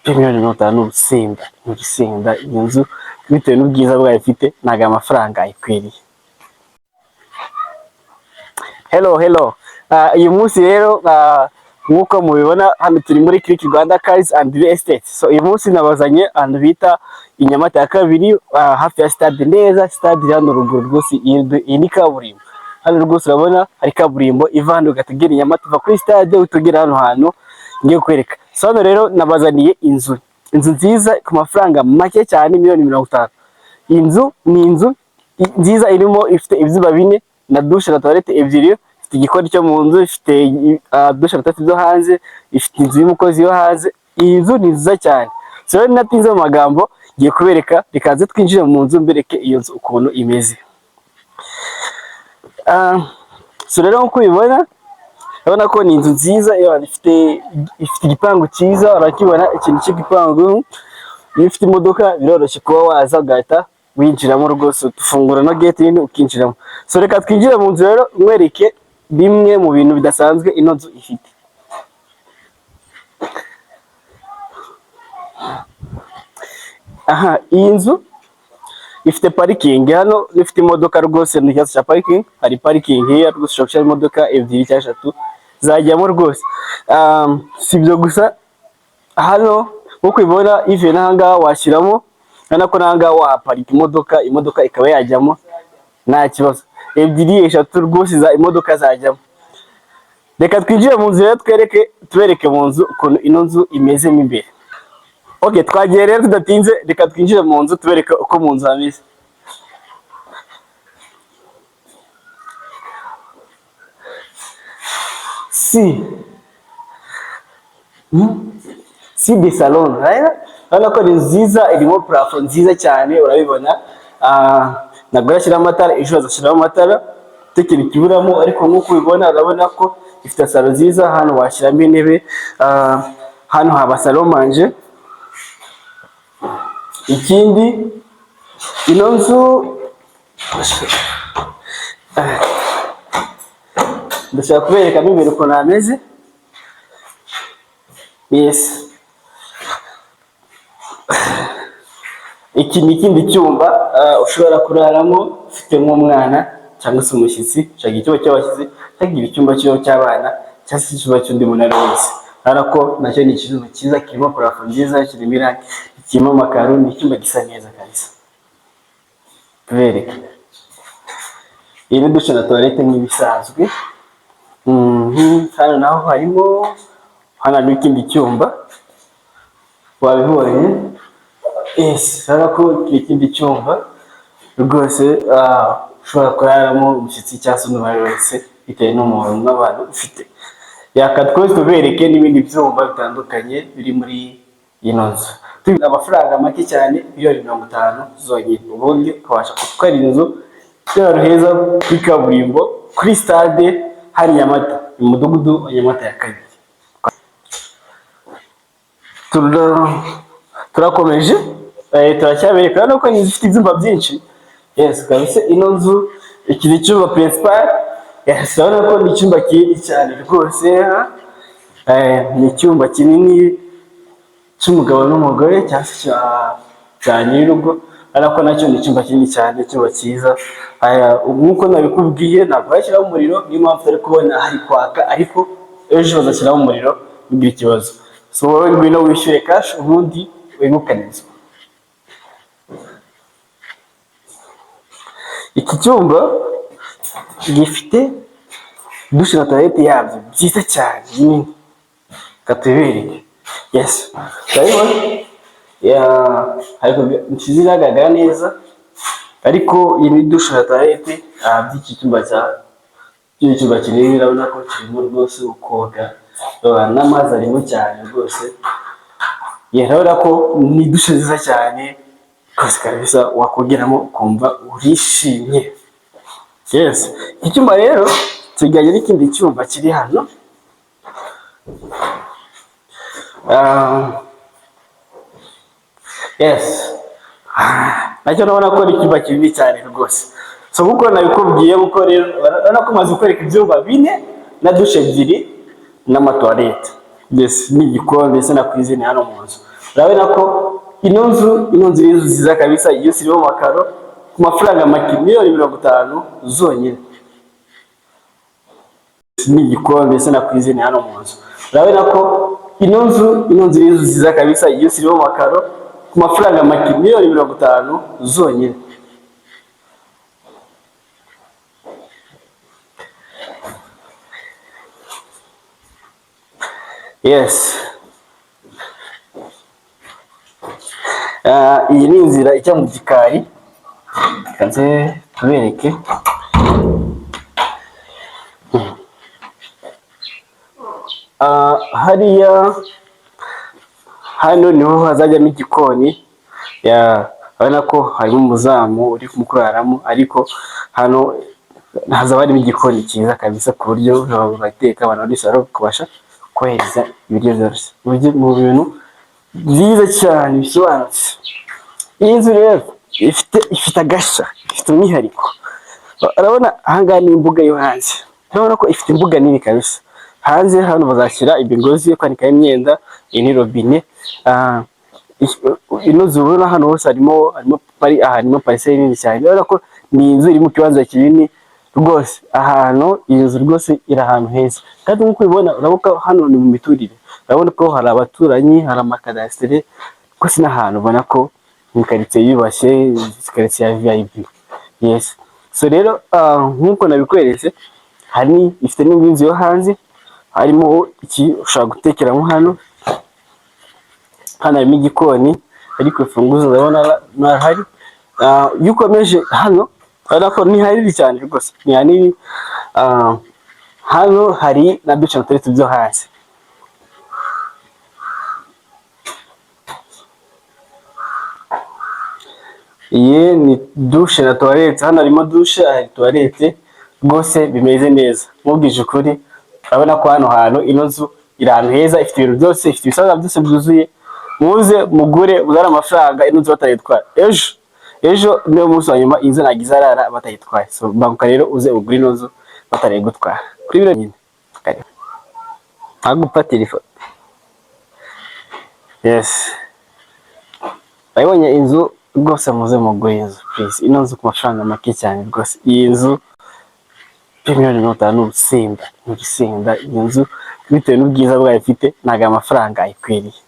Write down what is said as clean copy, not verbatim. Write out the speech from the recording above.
miliyoni 50 n'urusenda, n'urusenda. Iyo nzu bitewe n'ubwiza bwayo ifite ntago amafaranga ayikwiriye. Hello. Uyu munsi rero nk'uko mubibona hano turi muri Click Rwanda Cars and Real Estate. So uyu munsi nabazanye ahantu bita i Nyamata ya kabiri, hafi ya stade neza, stade hano ruguru rwose. Iyi ni kaburimbo, hano rwose urabona hari kaburimbo iva hano ugatugera i Nyamata, uva kuri stade utugera hano hantu ngiye kwereka. So hano rero nabazaniye inzu nziza ku mafaranga make cyane, miliyoni 50. Inzu ni inzu nziza irimo, ifite ibyumba 4 na douche na toilette ebyiri, ifite igikoni cyo mu nzu, ifite douche na toilette byo hanze, ifite inzu y'umukozi yo hanze. Iyi nzu ni nziza cyane. So rero natinze mu magambo ngiye kubereka, rikaze twinjire mu nzu mbereke iyo nzu ukuntu imeze. So rero nkuko ubibona, urabona ko ni inzu nziza, ifite igipangu cyiza, urakibona ikintu cy'igipangu. Iyo ufite imodoka biroroshye kuba waza ugahita winjiramo rwose, ufungura no gate nini ukinjiramo. So reka twinjire mu nzu rero mwereke bimwe mu bintu bidasanzwe ino nzu ifite. Iyi nzu ifite parikingi hano, ifite imodoka rwose ni ikibazo cya parikingi. Hari parikingi here rwose, ushobora gushyira imodoka 2 cyangwa 3 zajyamo rwose. Si ibyo gusa, hano nkuko ubibona even ahangaha washyiramo, urabona ko n'ahangaha waparika imodoka ikaba yajyamo nta kibazo. 2 3 rwose za imodoka zajyamo. Reka twinjire mu nzu rero tubereke mu nzu ukuntu ino nzu imezemo imbere. Okay, twagiye rero tudatinze, reka twinjire mu nzu tubereke uko mu nzu hameze. Si de salon, urabona ko ni nziza, irimo plafond nziza cyane, urabibona. Ntabwo arashyiraho amatara, ejo azashyiraho amatara tekera ikiburamo, ariko nk'uko ubibona urabona ko ifite salo nziza. Hano washyiramo intebe, hano haba salon manje. Ikindi ino nzu ndashaka kubereka imbere ukuntu hameze. Yes, iki ni ikindi cyumba ushobora kuraramo ufite nk'umwana cyangwa se umushyitsi, ushaka icyumba cy'abashyitsi, cyangwa icyumba cy'abana, cyangwa se icyumba cy'undi muntu ari wese. Urabona ko nacyo ni icyumba cyiza, kirimo parafo nziza, kirimo irangi, kirimo amakaro, ni icyumba gisa neza kabisa. Tubereke iyi ni douche na toilette nk'ibisanzwe. Hano naho harimo, hano n'ikindi cyumba wabibonye. Yes, urabona ko ikindi cyumba rwose ushobora kuraramo umushyitsi cyangwa se undi wari wese bitewe n'umuntu n'abantu ufite. Yaka twese tubereke n'ibindi byumba bitandukanye biri muri ino nzu. Tubona amafaranga make cyane, miliyoni 50 zonyine, ubundi ukabasha gutwara inzu heza kuri kaburimbo, kuri stade hari Nyamata, mu mudugudu wa Nyamata ya kabiri. Turakomeje, turacyabereka no ko inzu ifite ibyumba byinshi. Yes, kabisa ino nzu iki cyumba principal. Yes, urabona ko ni icyumba kinini cyane rwose. Ni icyumba kinini cy'umugabo n'umugore cyangwa se cya nyir'urugo. Urabona ko nacyo ni icyumba kinini cyane, icyumba cyiza. Nk'uko nabikubwiye, ntabwo bashyiraho umuriro, niyo mpamvu utari kubona hari kwaka, ariko ejo bazashyiraho umuriro ntugire ikibazo. So wowe ngwino wishyure cash ubundi wegukane inzu. Iki cyumba gifite douche na toilette yabyo byiza cyane nini, katubereke. Yes, urabibona ariko ntizigaragara neza, ariko iyi ni douche na toilette by'iki cyumba kinini. Urabona ko kirimo rwose ukoga, n'amazi arimo cyane rwose. Urabona ko ni douche nziza cyane rwose kabisa, wakogeramo ukumva urishimye. Yes, iki cyumba rero kijyanye n'ikindi cyumba kiri hano. Yes, nacyo urabona ko ari icyumba kinini cyane rwose. So kuko nabikubwiye, kuko rero urabona ko maze kwereka ibyumba 4 na douche 2 n'amatoilette. Yes, ni igikoni ndetse na cuisine hano mu nzu. urabona ko ino nzu ni nziza kabisa, iyo irimo amakaro ku mafaranga make miliyoni 50 zonyine. Ni igikoni mbese nakwizine hano mu nzu, urabona ko ino nzu ni nziza kabisa, iyo irimo amakaro ku mafaranga make miliyoni 50 zonyine. Yes. Iyi ni inzira ijya mu gikari, kanze tubereke. Hariya hano niho hazajyamo igikoni, urabona ko harimo umuzamu uri kumukuraramo, ariko hano hazaba harimo igikoni cyiza kabisa ku buryo bateka abantu bari kubasha kohereza ibiryo byose mu bintu byiza cyane bisobanutse. Iyi nzu rero ifite agasha, ifite umwihariko. Urabona ahangaha ni imbuga yo hanze, urabona ko ifite imbuga nini kabisa. Hanze hano bazashyira imigozi yo kwanikaho imyenda, iyi ni robine. Ino nzu ubona hano hose harimo pariseri nini cyane, urabona ko ni inzu iri mu kibanza kinini rwose. Iyi nzu rwose iri ahantu heza, kandi nk'uko ubibona urabona ko hano ni mu miturire, urabona ko hari abaturanyi, hari amakadasitere rwose, n'ahantu ubona ko ni karitsiye yubashye, karitsiye ya VIP. Yes, so rero nk'uko nabikweretse, ifite n'indi nzu yo hanze, harimo iki ushobora gutekeramo. Hano harimo igikoni, ariko imfunguzo urabona ntahari. Iyo ukomeje hano urabona ko ni hanini cyane rwose, ni hanini. Hano hari na dushe na toilette byo hanze. Iyi ni dushe na toilette, hano harimo dushe, hari toilette rwose, bimeze neza. Mubwije ukuri, urabona ko hano hantu ino nzu iri ahantu heza, ifite ibintu byose, ifite ibisaza byose byuzuye. Muze mugure, muzane amafaranga, ino nzu batayitwara. Ejo niyo munsi wa nyuma inzu ntabwo izarara batayitwaye. So banguka rero uze ugure ino nzu batari gutwara. Kuri biro nyine ntabwo telefone. Yes, urabonye inzu rwose, muze mugure inzu please. Ino nzu ku mafaranga make cyane rwose. Iyi nzu miliyoni 50 n'urusinda. Iyi nzu bitewe n'ubwiza bwayo ifite, ntabwo amafaranga ayikwiriye.